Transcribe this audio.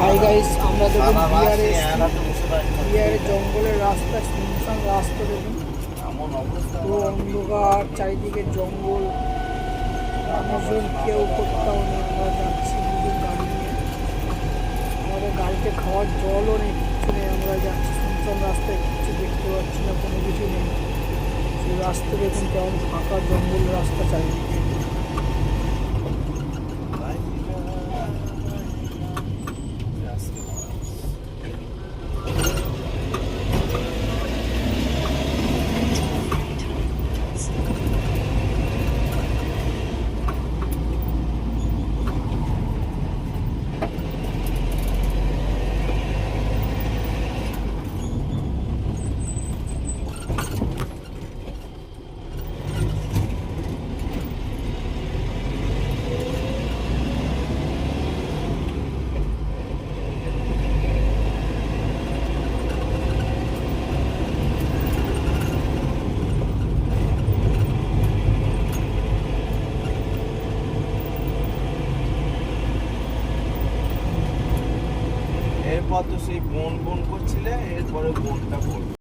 Hi guys, আমরা দেখুন বিহারে জঙ্গলের রাস্তা, শুনশান রাস্তা দেখুন, পুরো অন্ধকার, চারিদিকে জঙ্গল, মানুষজন কেউ কোথাও নেই। আমরা যাচ্ছি শুধু গাড়ি নিয়ে, আমাদের গাড়িতে খাওয়ার জলও নেই, কিচ্ছু নেই। আমরা যাচ্ছি শুনশান রাস্তায়, কিচ্ছু দেখতে পাচ্ছি না, কোনো কিছু নেই। সেই রাস্তা দেখুন কেমন ফাঁকা জঙ্গল রাস্তা চারিদিকে। এরপর তো সেই বোন করছিলে, এরপরে বোনটা করবে।